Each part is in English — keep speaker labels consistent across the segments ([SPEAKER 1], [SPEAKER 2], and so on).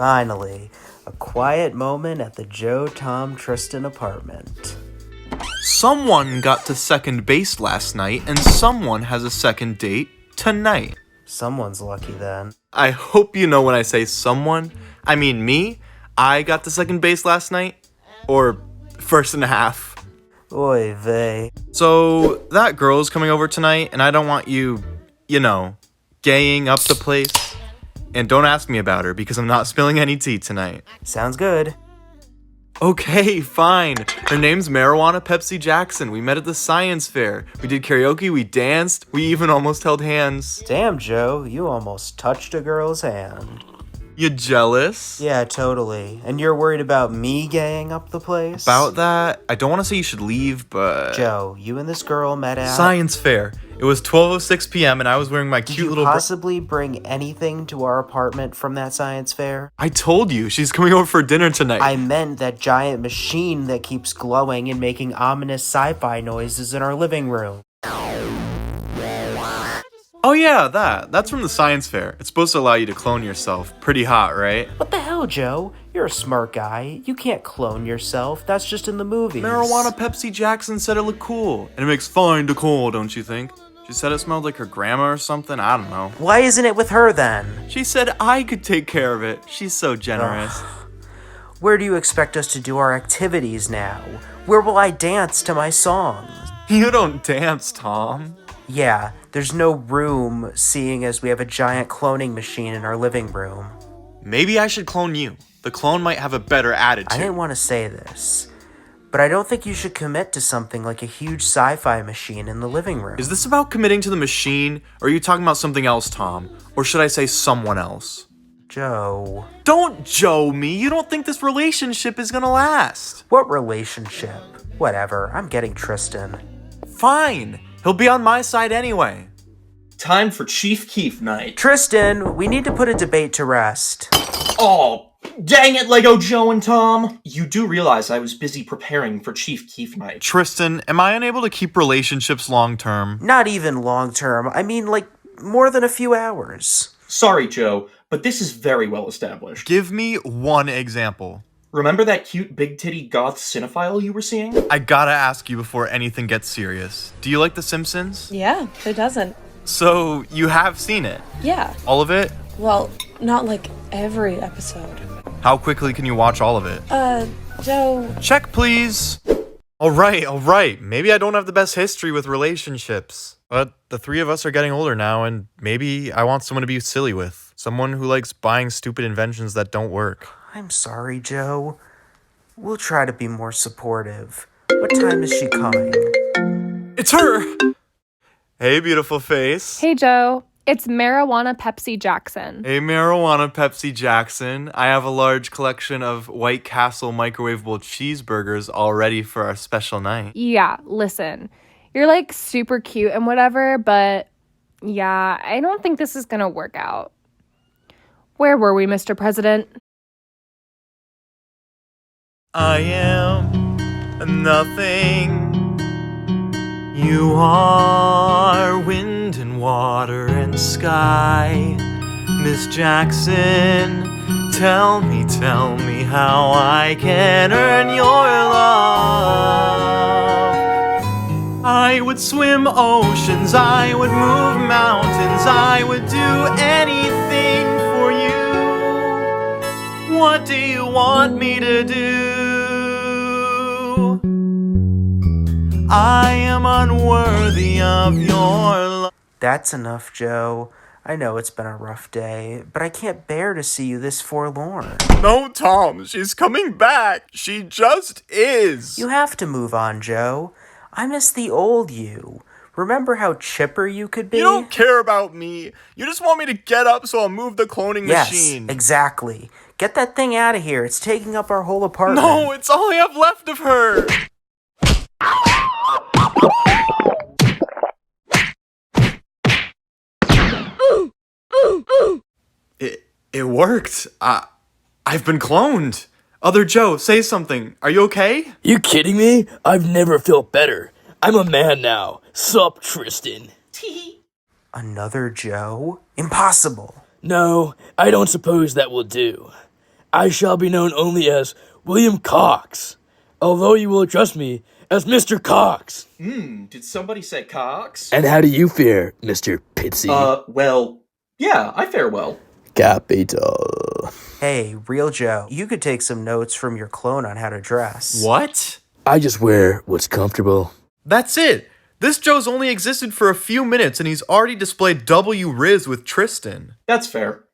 [SPEAKER 1] Finally, a quiet moment at the Joe, Tom, Tristan apartment.
[SPEAKER 2] Someone got to second base last night, and someone has a second date tonight.
[SPEAKER 1] Someone's lucky then.
[SPEAKER 2] I hope you know when I say someone, I mean me. I got to second base last night, or first and a half.
[SPEAKER 1] Oy vey.
[SPEAKER 2] So that girl's coming over tonight, and I don't want you, gaying up the place. And don't ask me about her because I'm not spilling any tea tonight.
[SPEAKER 1] Sounds good.
[SPEAKER 2] Okay, fine. Her name's Marijuana Pepsi Jackson. We met at the science fair. We did karaoke, we danced, we even almost held hands.
[SPEAKER 1] Damn, Joe, you almost touched a girl's hand.
[SPEAKER 2] You jealous?
[SPEAKER 1] Yeah, totally. And you're worried about me gaying up the place?
[SPEAKER 2] About that, I don't want to say you should leave, but...
[SPEAKER 1] Joe, you and this girl met at...
[SPEAKER 2] Science fair. It was 12:06 p.m. and I was wearing my cute little...
[SPEAKER 1] Did you possibly bring anything to our apartment from that science fair?
[SPEAKER 2] I told you, she's coming over for dinner tonight.
[SPEAKER 1] I meant that giant machine that keeps glowing and making ominous sci-fi noises in our living room.
[SPEAKER 2] Oh yeah, that's from the science fair. It's supposed to allow you to clone yourself. Pretty hot, right?
[SPEAKER 1] What the hell, Joe? You're a smart guy. You can't clone yourself. That's just in the movies.
[SPEAKER 2] Marijuana Pepsi Jackson said it looked cool. And it makes fine to cool, don't you think? She said it smelled like her grandma or something. I don't know.
[SPEAKER 1] Why isn't it with her then?
[SPEAKER 2] She said I could take care of it. She's so generous.
[SPEAKER 1] Where do you expect us to do our activities now? Where will I dance to my songs?
[SPEAKER 2] You don't dance, Tom.
[SPEAKER 1] Yeah, there's no room, seeing as we have a giant cloning machine in our living room.
[SPEAKER 2] Maybe I should clone you. The clone might have a better attitude.
[SPEAKER 1] I didn't want to say this, but I don't think you should commit to something like a huge sci-fi machine in the living room.
[SPEAKER 2] Is this about committing to the machine, or are you talking about something else, Tom? Or should I say someone else?
[SPEAKER 1] Joe.
[SPEAKER 2] Don't Joe me. You don't think this relationship is gonna last.
[SPEAKER 1] What relationship? Whatever, I'm getting Tristan.
[SPEAKER 2] Fine. He'll be on my side anyway.
[SPEAKER 3] Time for Chief Keef night.
[SPEAKER 1] Tristan, we need to put a debate to rest.
[SPEAKER 3] Oh, dang it, Lego Joe and Tom. You do realize I was busy preparing for Chief Keef night.
[SPEAKER 2] Tristan, am I unable to keep relationships long term?
[SPEAKER 1] Not even long term. I mean, like, more than a few hours.
[SPEAKER 3] Sorry, Joe, but this is very well established.
[SPEAKER 2] Give me one example.
[SPEAKER 3] Remember that cute big titty goth cinephile you were seeing?
[SPEAKER 2] I gotta ask you before anything gets serious. Do you like The Simpsons?
[SPEAKER 4] Yeah, who doesn't?
[SPEAKER 2] So, you have seen it?
[SPEAKER 4] Yeah.
[SPEAKER 2] All of it?
[SPEAKER 4] Well, not like every episode.
[SPEAKER 2] How quickly can you watch all of it?
[SPEAKER 4] Joe...
[SPEAKER 2] Check, please! Alright. Maybe I don't have the best history with relationships. But the three of us are getting older now, and maybe I want someone to be silly with. Someone who likes buying stupid inventions that don't work.
[SPEAKER 1] I'm sorry, Joe. We'll try to be more supportive. What time is she coming?
[SPEAKER 2] It's her! Hey, beautiful face.
[SPEAKER 5] Hey, Joe. It's Marijuana Pepsi Jackson.
[SPEAKER 2] Hey, Marijuana Pepsi Jackson. I have a large collection of White Castle microwavable cheeseburgers all ready for our special night.
[SPEAKER 5] Yeah, listen. You're like super cute and whatever, but yeah, I don't think this is gonna work out. Where were we, Mr. President?
[SPEAKER 2] I am nothing. You are wind and water and sky. Miss Jackson, tell me how I can earn your love. I would swim oceans, I would move mountains, I would do anything for you. What do you want me to do? I am unworthy of your love.
[SPEAKER 1] That's enough, Joe. I know it's been a rough day, but I can't bear to see you this forlorn.
[SPEAKER 2] No, Tom, she's coming back. She just is.
[SPEAKER 1] You have to move on, Joe. I miss the old you. Remember how chipper you could be?
[SPEAKER 2] You don't care about me. You just want me to get up so I'll move the cloning machine.
[SPEAKER 1] Yes, exactly. Get that thing out of here. It's taking up our whole apartment.
[SPEAKER 2] No, it's all I have left of her. It worked. I've been cloned. Other Joe, say something. Are you okay?
[SPEAKER 6] You kidding me? I've never felt better. I'm a man now. Sup, Tristan?
[SPEAKER 1] Another Joe? Impossible.
[SPEAKER 6] No, I don't suppose that will do. I shall be known only as William Cox, although you will address me as Mr. Cox.
[SPEAKER 3] Did somebody say Cox?
[SPEAKER 6] And how do you fare, Mr. Pitsy?
[SPEAKER 3] Well, yeah, I fare well.
[SPEAKER 6] Capital.
[SPEAKER 1] Hey, Real Joe, you could take some notes from your clone on how to dress.
[SPEAKER 2] What?
[SPEAKER 6] I just wear what's comfortable.
[SPEAKER 2] That's it. This Joe's only existed for a few minutes and he's already displayed W Riz with Tristan.
[SPEAKER 3] That's fair.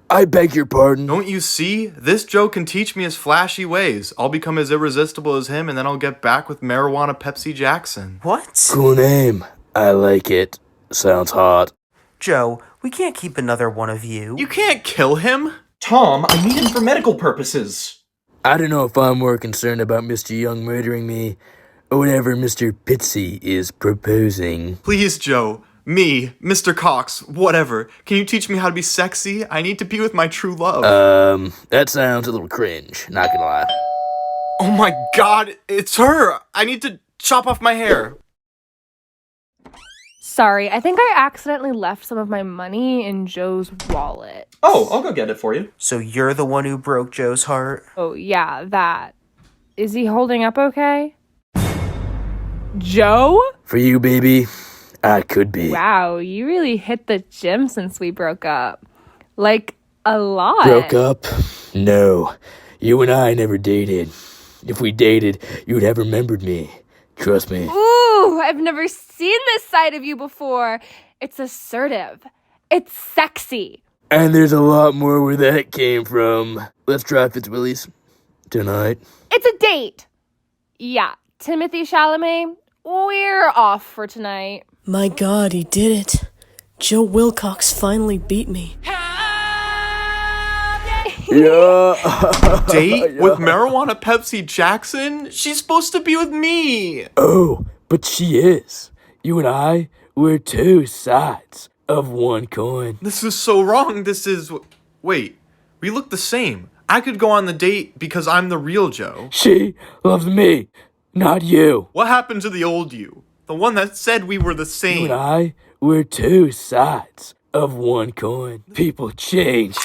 [SPEAKER 6] I beg your pardon.
[SPEAKER 2] Don't you see? This Joe can teach me his flashy ways. I'll become as irresistible as him and then I'll get back with Marijuana Pepsi Jackson.
[SPEAKER 1] What?
[SPEAKER 6] Cool name. I like it. Sounds hot.
[SPEAKER 1] Joe, we can't keep another one of you.
[SPEAKER 2] You can't kill him?
[SPEAKER 3] Tom, I need him for medical purposes.
[SPEAKER 6] I don't know if I'm more concerned about Mr. Young murdering me or whatever Mr. Pitsy is proposing.
[SPEAKER 2] Please, Joe. Me, Mr. Cox, whatever. Can you teach me how to be sexy? I need to be with my true love.
[SPEAKER 6] That sounds a little cringe, not gonna lie.
[SPEAKER 2] Oh my god, it's her! I need to chop off my hair.
[SPEAKER 5] Sorry, I think I accidentally left some of my money in Joe's wallet.
[SPEAKER 3] Oh, I'll go get it for you.
[SPEAKER 1] So you're the one who broke Joe's heart?
[SPEAKER 5] Oh, yeah, that. Is he holding up okay? Joe?
[SPEAKER 6] For you, baby, I could be.
[SPEAKER 5] Wow, you really hit the gym since we broke up. Like, a lot.
[SPEAKER 6] Broke up? No. You and I never dated. If we dated, you'd have remembered me. Trust me.
[SPEAKER 5] Ooh, I've never seen this side of you before. It's assertive. It's sexy.
[SPEAKER 6] And there's a lot more where that came from. Let's try Fitzwillies. Tonight.
[SPEAKER 5] It's a date. Yeah, Timothy Chalamet, we're off for tonight.
[SPEAKER 7] My God, he did it. Joe Wilcox finally beat me.
[SPEAKER 6] Yeah.
[SPEAKER 2] Date with Marijuana Pepsi Jackson? She's supposed to be with me.
[SPEAKER 6] Oh, but she is. You and I, we're two sides of one coin.
[SPEAKER 2] This is so wrong. This is... Wait, we look the same. I could go on the date because I'm the real Joe.
[SPEAKER 6] She loves me, not you.
[SPEAKER 2] What happened to the old you? The one that said we were the
[SPEAKER 6] You
[SPEAKER 2] same.
[SPEAKER 6] and I, we're two sides of one coin. People change.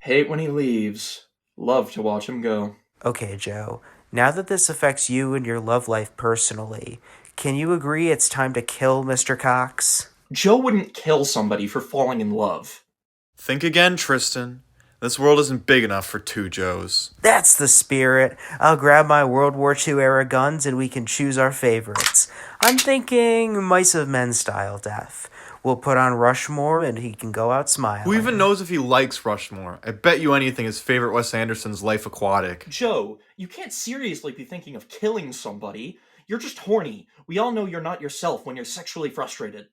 [SPEAKER 3] Hate when he leaves. Love to watch him go.
[SPEAKER 1] Okay, Joe. Now that this affects you and your love life personally, can you agree it's time to kill Mr. Cox?
[SPEAKER 3] Joe wouldn't kill somebody for falling in love.
[SPEAKER 2] Think again, Tristan. This world isn't big enough for two Joes.
[SPEAKER 1] That's the spirit. I'll grab my World War II era guns and we can choose our favorites. I'm thinking Mice of Men style death. We'll put on Rushmore and he can go out smiling.
[SPEAKER 2] Who even knows if he likes Rushmore? I bet you anything his favorite Wes Anderson's Life Aquatic.
[SPEAKER 3] Joe, you can't seriously be thinking of killing somebody. You're just horny. We all know you're not yourself when you're sexually frustrated.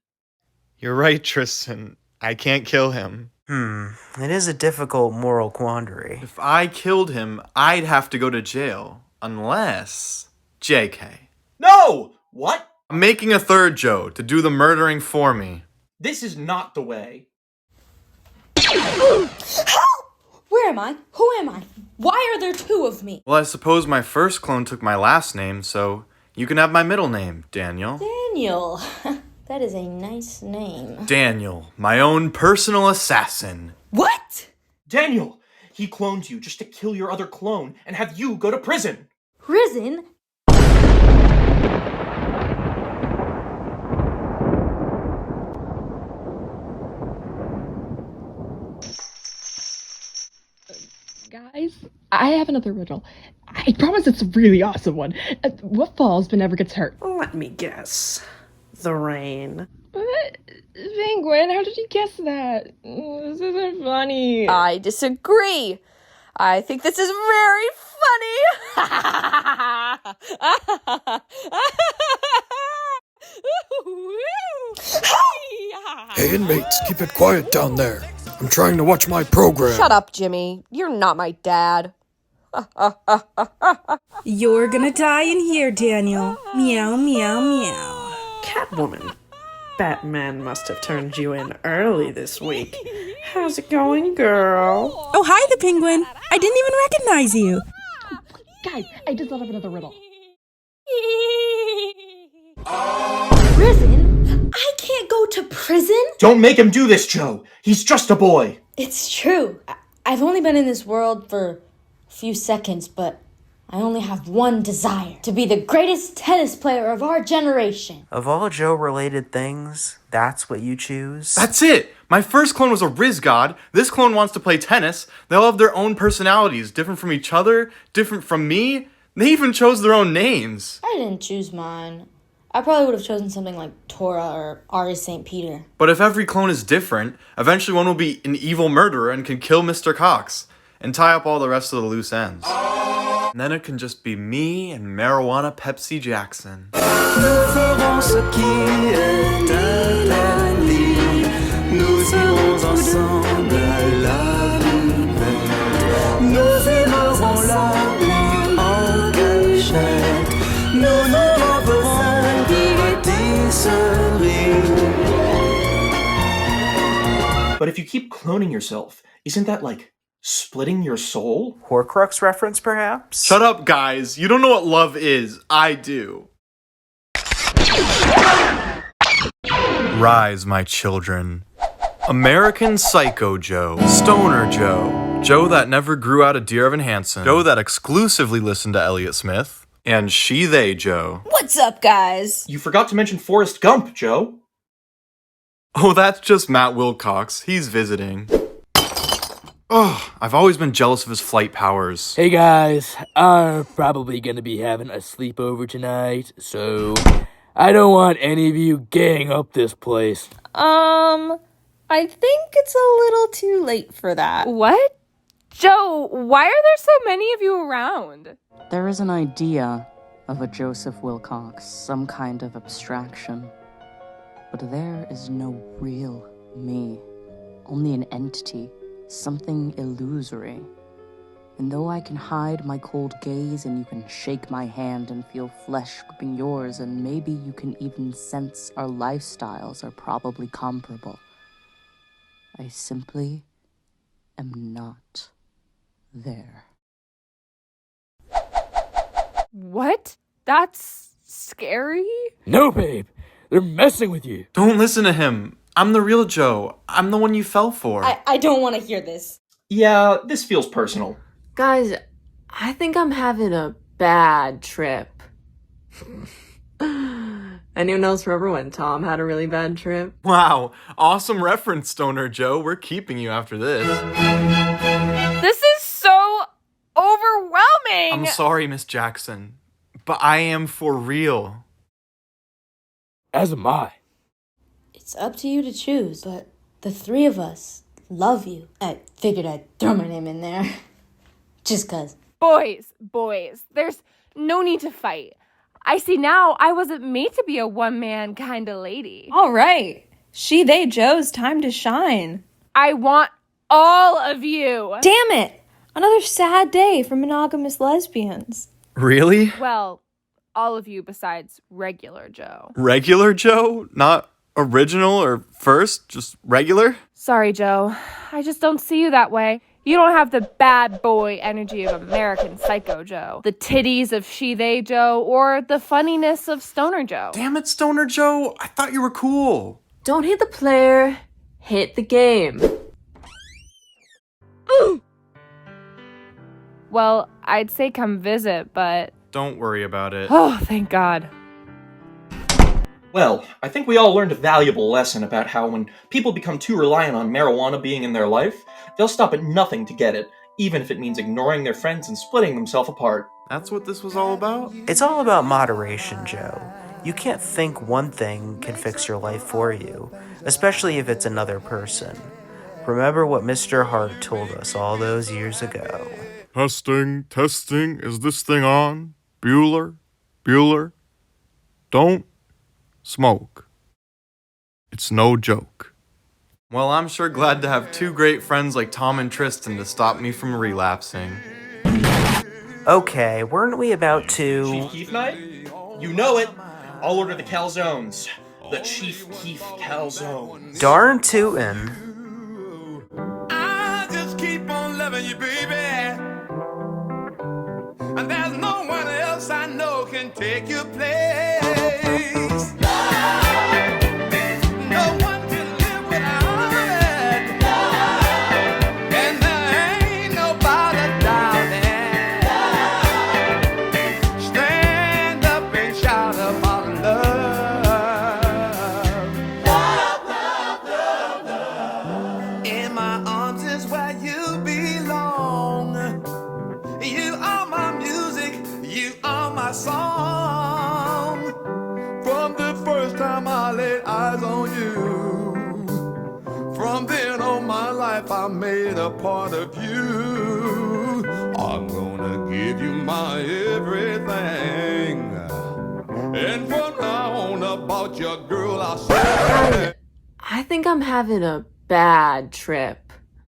[SPEAKER 2] You're right, Tristan. I can't kill him.
[SPEAKER 1] It is a difficult moral quandary.
[SPEAKER 2] If I killed him, I'd have to go to jail. Unless... JK.
[SPEAKER 3] No! What?
[SPEAKER 2] I'm making a third Joe to do the murdering for me.
[SPEAKER 3] This is not the way.
[SPEAKER 8] Where am I? Who am I? Why are there two of me?
[SPEAKER 2] Well, I suppose my first clone took my last name, so you can have my middle name, Daniel.
[SPEAKER 8] Daniel. That is a nice name.
[SPEAKER 2] Daniel, my own personal assassin.
[SPEAKER 8] What?
[SPEAKER 3] Daniel! He cloned you just to kill your other clone and have you go to prison!
[SPEAKER 8] Prison?
[SPEAKER 9] Guys, I have another riddle. I promise it's a really awesome one. What falls but never gets hurt?
[SPEAKER 7] Let me guess. The rain.
[SPEAKER 9] What? Penguin, how did you guess that? This isn't funny.
[SPEAKER 4] I disagree. I think this is very funny.
[SPEAKER 10] Hey, inmates, keep it quiet down there. I'm trying to watch my program.
[SPEAKER 4] Shut up, Jimmy. You're not my dad.
[SPEAKER 11] You're gonna die in here, Daniel. Meow, meow, meow.
[SPEAKER 7] Catwoman. Batman must have turned you in early this week. How's it going, girl? Oh, hi, the penguin. I didn't even recognize you.
[SPEAKER 9] Guys, I just thought of another riddle.
[SPEAKER 8] Prison? I can't go to prison?
[SPEAKER 3] Don't make him do this, Joe! He's just a boy!
[SPEAKER 8] It's true. I've only been in this world for a few seconds, but I only have one desire: to be the greatest tennis player of our generation.
[SPEAKER 1] Of all Joe-related things, that's what you choose?
[SPEAKER 2] That's it! My first clone was a Riz God. This clone wants to play tennis. They all have their own personalities, different from each other, different from me. They even chose their own names.
[SPEAKER 8] I didn't choose mine. I probably would have chosen something like Tora or Ari St. Peter.
[SPEAKER 2] But if every clone is different, eventually one will be an evil murderer and can kill Mr. Cox and tie up all the rest of the loose ends. And then it can just be me and Marijuana Pepsi Jackson.
[SPEAKER 3] But if you keep cloning yourself, isn't that like splitting your soul?
[SPEAKER 1] Horcrux reference, perhaps?
[SPEAKER 2] Shut up, guys. You don't know what love is. I do. Rise, my children. American Psycho Joe. Stoner Joe. Joe that never grew out of Dear Evan Hansen. Joe that exclusively listened to Elliott Smith. And She-They Joe.
[SPEAKER 4] What's up, guys?
[SPEAKER 3] You forgot to mention Forrest Gump, Joe.
[SPEAKER 2] Oh, that's just Matt Wilcox. He's visiting. Oh, I've always been jealous of his flight powers.
[SPEAKER 6] Hey guys, I'm probably gonna be having a sleepover tonight, so I don't want any of you gang up this place.
[SPEAKER 4] I think it's a little too late for that.
[SPEAKER 5] What? Joe, why are there so many of you around?
[SPEAKER 12] There is an idea of a Joseph Wilcox, some kind of abstraction. But there is no real me, only an entity, something illusory. And though I can hide my cold gaze and you can shake my hand and feel flesh gripping yours, and maybe you can even sense our lifestyles are probably comparable, I simply am not there.
[SPEAKER 5] What? That's scary?
[SPEAKER 6] No, babe. They're messing with you.
[SPEAKER 2] Don't listen to him. I'm the real Joe. I'm the one you fell for.
[SPEAKER 8] I don't want to hear this.
[SPEAKER 3] Yeah, this feels personal.
[SPEAKER 13] Guys, I think I'm having a bad trip. Anyone else remember when Tom had a really bad trip?
[SPEAKER 2] Wow, awesome reference, Stoner Joe. We're keeping you after this.
[SPEAKER 5] This is so overwhelming!
[SPEAKER 2] I'm sorry, Miss Jackson, but I am for real.
[SPEAKER 6] As am I.
[SPEAKER 8] It's up to you to choose, but the three of us love you. I figured I'd throw my name in there. Just cause.
[SPEAKER 5] Boys, there's no need to fight. I see now I wasn't made to be a one-man kind of lady.
[SPEAKER 4] All right. She-They Joe's time to shine.
[SPEAKER 5] I want all of you.
[SPEAKER 4] Damn it! Another sad day for monogamous lesbians.
[SPEAKER 2] Really?
[SPEAKER 5] Well, all of you besides regular Joe.
[SPEAKER 2] Regular Joe? Not original or first? Just regular?
[SPEAKER 5] Sorry, Joe. I just don't see you that way. You don't have the bad boy energy of American Psycho Joe, the titties of She-They Joe, or the funniness of Stoner Joe.
[SPEAKER 2] Damn it, Stoner Joe. I thought you were cool.
[SPEAKER 13] Don't hit the player, hit the game.
[SPEAKER 5] Ooh! Well, I'd say come visit, but...
[SPEAKER 2] Don't worry about it.
[SPEAKER 5] Oh, thank God.
[SPEAKER 3] Well, I think we all learned a valuable lesson about how when people become too reliant on marijuana being in their life, they'll stop at nothing to get it, even if it means ignoring their friends and splitting themselves apart.
[SPEAKER 2] That's what this was all about?
[SPEAKER 1] It's all about moderation, Joe. You can't think one thing can fix your life for you, especially if it's another person. Remember what Mr. Hart told us all those years ago.
[SPEAKER 10] Testing, testing, is this thing on? Bueller? Don't smoke. It's no joke.
[SPEAKER 2] Well, I'm sure glad to have two great friends like Tom and Tristan to stop me from relapsing.
[SPEAKER 1] Okay, weren't we about to...
[SPEAKER 3] Chief Keef night? You know it! I'll order the calzones. The Chief Keef calzones.
[SPEAKER 1] Darn tootin'.
[SPEAKER 14] I just keep on loving you, baby. And there's no one else I know can take your place. No one can live without it. And there my arms is where you belong. You are my music, you are my song. From the first time I laid eyes on you, from then on my life I made a part of you. I'm gonna give you my everything. And from now on about your girl I say,
[SPEAKER 13] I think I'm having a bad trip.